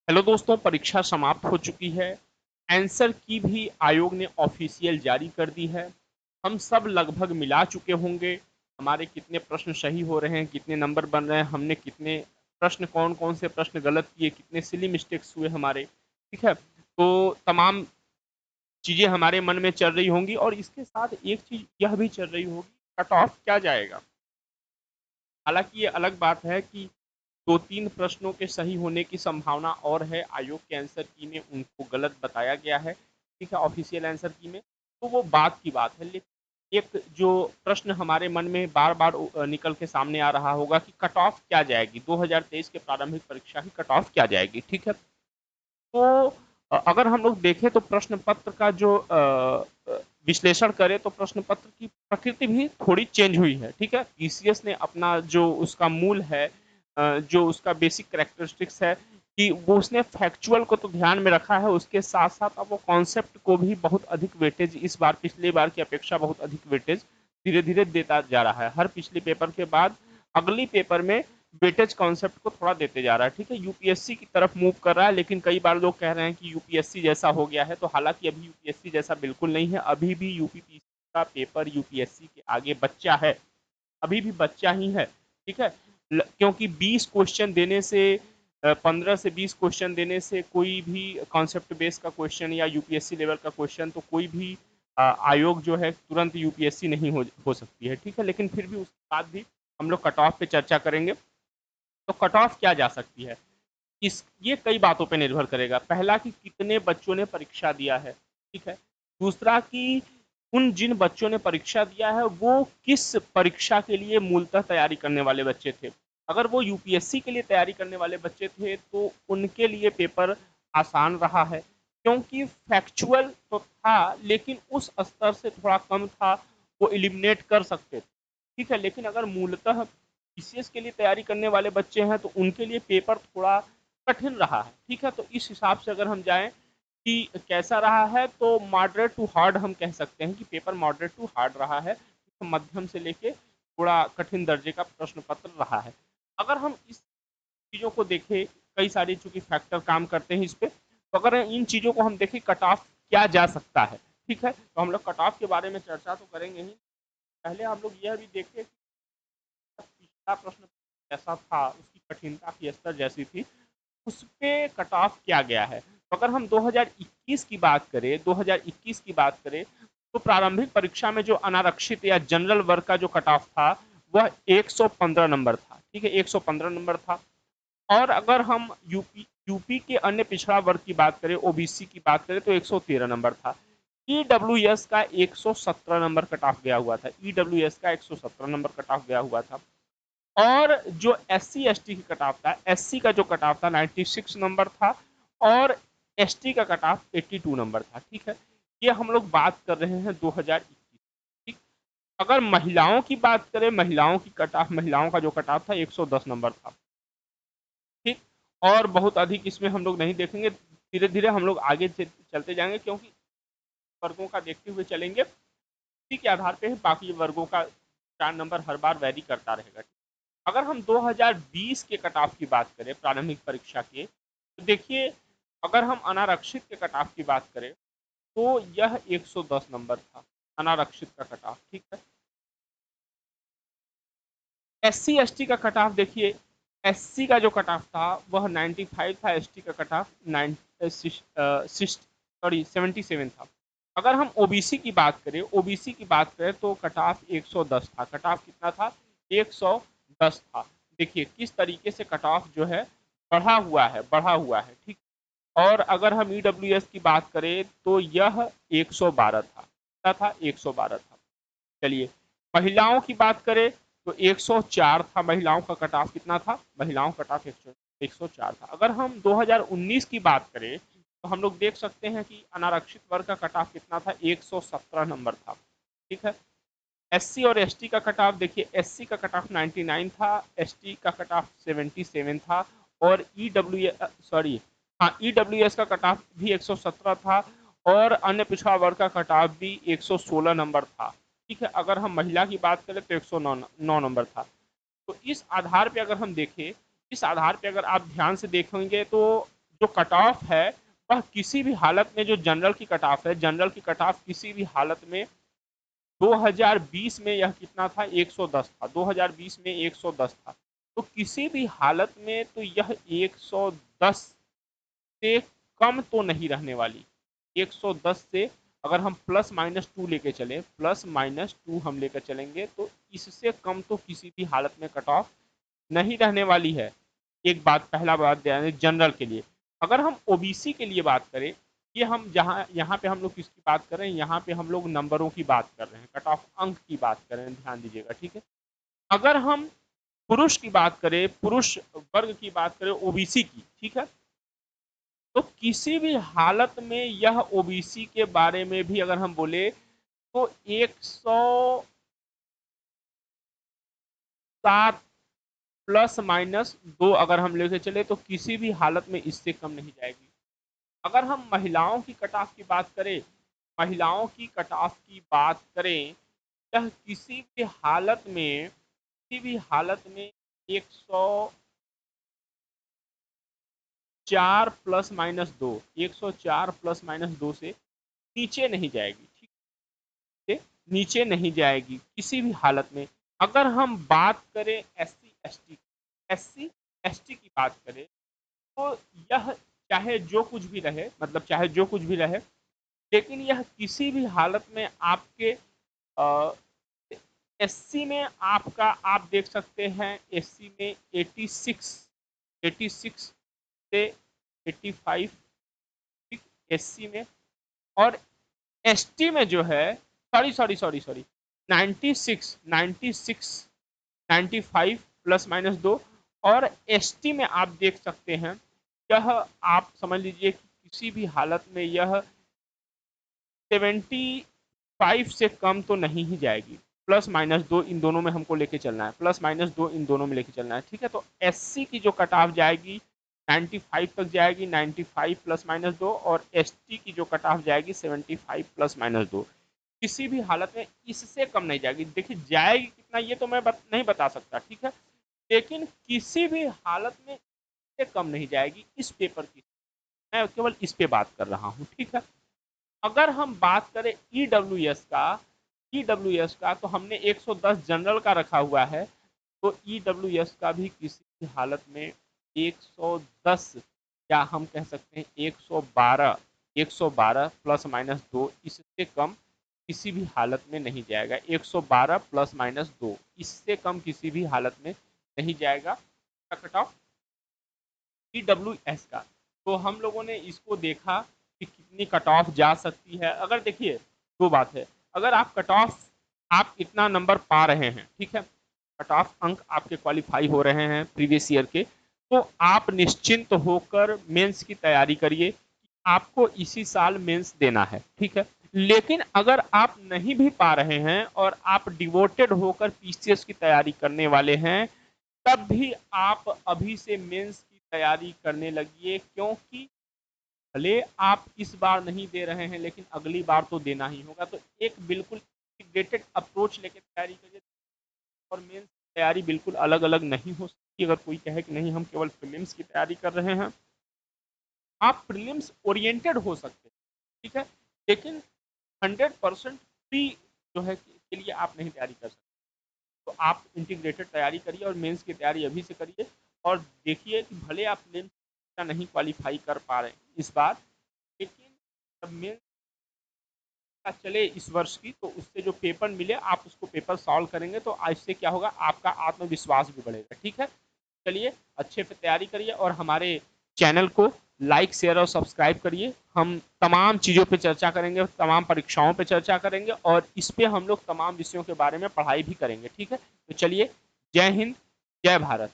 Hello दोस्तों, परीक्षा समाप्त हो चुकी है। आंसर की भी आयोग ने ऑफिशियल जारी कर दी है। हम सब लगभग मिला चुके होंगे। हमारे कितने प्रश्न सही हो रहे हैं, कितने नंबर बन रहे हैं, हमने कितने प्रश्न, कौन कौन से प्रश्न गलत किए, कितने सिली मिस्टेक्स हुए हमारे। ठीक है, तो तमाम चीजें हमारे मन में चल रही होंगी और इसके साथ एक चीज यह भी चल रही होगी, कट ऑफ क्या जाएगा। हालांकि ये अलग बात है कि दो तीन प्रश्नों के सही होने की संभावना और है। आयोग के आंसर की में उनको गलत बताया गया है, ठीक है, ऑफिशियल आंसर की में। तो वो बात की बात है, लेकिन एक जो प्रश्न हमारे मन में बार बार निकल के सामने आ रहा होगा कि कट ऑफ क्या जाएगी, 2023 के प्रारंभिक परीक्षा की कट ऑफ क्या जाएगी। ठीक है, तो अगर हम लोग देखें तो प्रश्न पत्र का जो विश्लेषण करें तो प्रश्न पत्र की प्रकृति भी थोड़ी चेंज हुई है। ठीक है, पीसीएस ने अपना जो उसका मूल है, जो उसका बेसिक करेक्टरिस्टिक्स है कि वो उसने फैक्चुअल को तो ध्यान में रखा है, उसके साथ साथ अब वो कॉन्सेप्ट को भी बहुत अधिक वेटेज इस बार पिछले बार की अपेक्षा बहुत अधिक वेटेज धीरे धीरे देता जा रहा है। हर पिछले पेपर के बाद अगली पेपर में वेटेज कॉन्सेप्ट को थोड़ा देते जा रहा है। ठीक है, यूपीएससी की तरफ मूव कर रहा है, लेकिन कई बार लोग कह रहे हैं कि यूपीएससी जैसा हो गया है। तो हालांकि अभी यूपीएससी जैसा बिल्कुल नहीं है, अभी भी यूपीपीसी का पेपर यूपीएससी के आगे बच्चा है, अभी भी बच्चा ही है। ठीक है, क्योंकि 20 क्वेश्चन देने से 15 से 20 क्वेश्चन देने से कोई भी कॉन्सेप्ट बेस का क्वेश्चन या यूपीएससी लेवल का क्वेश्चन तो कोई भी आयोग जो है तुरंत यूपीएससी नहीं हो सकती है। ठीक है, लेकिन फिर भी उसके बाद भी हम लोग कट ऑफ पे चर्चा करेंगे। तो कट ऑफ क्या जा सकती है, इस ये कई बातों पे निर्भर करेगा। पहला कि कितने बच्चों ने परीक्षा दिया है। ठीक है, दूसरा कि उन जिन बच्चों ने परीक्षा दिया है वो किस परीक्षा के लिए मूलतः तैयारी करने वाले बच्चे थे। अगर वो यूपीएससी के लिए तैयारी करने वाले बच्चे थे तो उनके लिए पेपर आसान रहा है, क्योंकि फैक्चुअल तो था लेकिन उस स्तर से थोड़ा कम था, वो एलिमिनेट कर सकते थे। ठीक है, लेकिन अगर मूलतः पीसीएस के लिए तैयारी करने वाले बच्चे हैं तो उनके लिए पेपर थोड़ा कठिन रहा है। ठीक है, तो इस हिसाब से अगर हम जाएं कि कैसा रहा है तो मॉडरेट टू हार्ड हम कह सकते हैं कि पेपर मॉडरेट टू हार्ड रहा है, तो मध्यम से लेके थोड़ा कठिन दर्जे का प्रश्न पत्र रहा है। अगर हम इस चीज़ों को देखें, कई सारी चूंकि फैक्टर काम करते हैं इस पे, तो अगर इन चीज़ों को हम देखें कट ऑफ क्या जा सकता है। ठीक है, तो हम लोग कट ऑफ के बारे में चर्चा तो करेंगे ही, पहले हम लोग यह भी देखें कि पिछला प्रश्न जैसा था, उसकी कठिनता की स्तर जैसी थी, उस पे कट ऑफ किया गया है। तो अगर हम 2021 की बात करें, 2021 की बात करें तो प्रारंभिक परीक्षा में जो अनारक्षित या जनरल वर्ग का जो कट ऑफ था वह 115 नंबर था। ठीक है, 115 नंबर था। और अगर हम यूपी के अन्य पिछड़ा वर्ग की बात करें, ओबीसी की बात करें तो 113 नंबर था। ईडब्ल्यूएस का 117 नंबर कट ऑफ गया हुआ था, ईडब्ल्यूएस का 117 नंबर कट ऑफ गया हुआ था। और जो एस सी एस टी की कट ऑफ था, एस सी का जो कट ऑफ था 96 नंबर था, और एस टी का कट ऑफ 82 नंबर था। ठीक है, ये हम लोग बात कर रहे हैं 2021। ठीक, अगर महिलाओं की बात करें, महिलाओं की कट ऑफ, महिलाओं का जो कट ऑफ था 110 नंबर था। ठीक, और बहुत अधिक इसमें हम लोग नहीं देखेंगे, धीरे धीरे हम लोग आगे चलते जाएंगे, क्योंकि वर्गों का देखते हुए चलेंगे, इसी के आधार पे बाकी वर्गों का चार नंबर हर बार वैरी करता रहेगा। अगर हम 2020 के कट ऑफ की बात करें प्रारंभिक परीक्षा के, तो देखिए, अगर हम अनारक्षित के कट ऑफ की बात करें तो यह 110 नंबर था, अनारक्षित का कट ऑफ। ठीक है, एस सी एस टी का कट ऑफ देखिए, एस सी का जो कट ऑफ था वह 95 था, एस टी का कट ऑफ 77 था। अगर हम ओबीसी की बात करें, ओबीसी की बात करें तो कट ऑफ 110 था। कट ऑफ कितना था, 110 था। देखिए किस तरीके से कट ऑफ जो है बढ़ा हुआ है, बढ़ा हुआ है। ठीक, और अगर हम ईडब्ल्यूएस की बात करें तो यह 112 था, कितना था, 112 था। चलिए, महिलाओं की बात करें तो 104 था, महिलाओं का कट ऑफ कितना था, महिलाओं का कट ऑफ 104 था। अगर हम 2019 की बात करें तो हम लोग देख सकते हैं कि अनारक्षित वर्ग का कट ऑफ कितना था, 117 नंबर था। ठीक है, एससी और एसटी का कट ऑफ देखिए, एससी का कट ऑफ 99 था, एसटी का कट ऑफ 77 था, और ईडब्ल्यू सॉरी हाँ, ईडब्ल्यूएस का कट ऑफ भी 117 था, और अन्य पिछड़ा वर्ग का कट ऑफ भी 116 नंबर था। ठीक है, अगर हम महिला की बात करें तो 109 नंबर था। तो इस आधार पे अगर हम देखें, इस आधार पे अगर आप ध्यान से देखेंगे तो जो कट ऑफ है वह किसी भी हालत में, जो जनरल की कट ऑफ है, जनरल की कट ऑफ किसी भी हालत में 2020 में यह कितना था, 110 था, 2020 में 110 था, तो किसी भी हालत में तो यह 110 से कम तो नहीं रहने वाली। 110 से अगर हम प्लस माइनस टू लेके चले, प्लस माइनस टू हम लेकर चलेंगे, तो इससे कम तो किसी भी हालत में कट ऑफ नहीं रहने वाली है। एक बात, पहला बात ध्यान दें जनरल के लिए। अगर हम ओबीसी के लिए बात करें, ये हम जहाँ यहाँ पे हम लोग किसकी बात कर रहे हैं, यहाँ पे हम लोग नंबरों की बात कर रहे हैं, कट ऑफ अंक की बात कर रहे हैं, ध्यान दीजिएगा, ठीक है। अगर हम पुरुष की बात करें, पुरुष वर्ग की बात करें, ओबीसी की, ठीक है, तो किसी भी हालत में यह ओबीसी के बारे में भी अगर हम बोले तो 107 प्लस माइनस दो अगर हम लेके चले तो किसी भी हालत में इससे कम नहीं जाएगी। अगर हम महिलाओं की कट ऑफ की बात करें, महिलाओं की कट ऑफ की बात करें, यह किसी भी हालत में, किसी भी हालत में 104 प्लस माइनस दो, 104 प्लस माइनस दो से नीचे नहीं जाएगी, ठीक है, नीचे नहीं जाएगी किसी भी हालत में। अगर हम बात करें एससी एसटी, एससी एसटी की बात करें, तो यह चाहे जो कुछ भी रहे, मतलब चाहे जो कुछ भी रहे, लेकिन यह किसी भी हालत में आपके एससी में आपका, आप देख सकते हैं एससी में 86 से 85, ठीक, एससी में, और एसटी में जो है, सॉरी 96 95 प्लस माइनस दो, और एसटी में आप देख सकते हैं यह, आप समझ लीजिए कि किसी भी हालत में यह 75 से कम तो नहीं ही जाएगी। प्लस माइनस दो इन दोनों में हमको लेके चलना है, प्लस माइनस दो इन दोनों में लेके चलना है, ठीक है। तो एससी की जो कट ऑफ जाएगी 95 तक जाएगी, 95 प्लस माइनस दो, और एसटी की जो कट ऑफ जाएगी 75 प्लस माइनस दो। किसी भी हालत में इससे कम नहीं जाएगी। देखिए जाएगी कितना ये तो मैं नहीं बता सकता, ठीक है, लेकिन किसी भी हालत में इससे कम नहीं जाएगी इस पेपर की। मैं केवल इस पे बात कर रहा हूँ, ठीक है। अगर हम बात करें ईडब्ल्यूएस का, ईडब्ल्यूएस का तो हमने 110 जनरल का रखा हुआ है, तो ईडब्ल्यूएस का भी किसी भी हालत में 110, या हम कह सकते हैं 112, 112 प्लस माइनस दो, इससे कम किसी भी हालत में नहीं जाएगा। 112 प्लस माइनस दो, इससे कम किसी भी हालत में नहीं जाएगा कट ऑफ ईडब्ल्यूएस का। तो हम लोगों ने इसको देखा कि कितनी कट ऑफ जा सकती है। अगर देखिए दो बात है, अगर आप कट ऑफ, आप इतना नंबर पा रहे हैं, ठीक है, कट ऑफ अंक आपके क्वालिफाई हो रहे हैं प्रीवियस ईयर के, तो आप निश्चिंत होकर मेंस की तैयारी करिए। आपको इसी साल मेंस देना है, ठीक है। लेकिन अगर आप नहीं भी पा रहे हैं और आप डिवोटेड होकर पीसीएस की तैयारी करने वाले हैं, तब भी आप अभी से मेंस की तैयारी करने लगिए, क्योंकि भले आप इस बार नहीं दे रहे हैं लेकिन अगली बार तो देना ही होगा। तो एक बिल्कुल इंटीग्रेटेड अप्रोच लेकर तैयारी करिए, और मेंस की तैयारी बिल्कुल अलग अलग नहीं हो सकती। अगर कोई कहे कि नहीं हम केवल प्रीलिम्स की तैयारी कर रहे हैं, आप प्रीलिम्स ओरिएंटेड हो सकते हैं, ठीक है, लेकिन 100% फ्री जो है के लिए आप नहीं तैयारी कर सकते। तो आप इंटीग्रेटेड तैयारी करिए और मेंस की तैयारी अभी से करिए, और देखिए कि भले आप मेंस का नहीं क्वालिफाई कर पा रहे हैं इस बार, लेकिन जब मेंस का चले इस वर्ष की, तो उससे जो पेपर मिले आप उसको पेपर सॉल्व करेंगे, तो इससे क्या होगा, आपका आत्मविश्वास भी बढ़ेगा, ठीक है। चलिए अच्छे से तैयारी करिए और हमारे चैनल को लाइक शेयर और सब्सक्राइब करिए। हम तमाम चीज़ों पे चर्चा करेंगे, तमाम परीक्षाओं पे चर्चा करेंगे, और इस पे हम लोग तमाम विषयों के बारे में पढ़ाई भी करेंगे, ठीक है। तो चलिए, जय हिंद, जय भारत।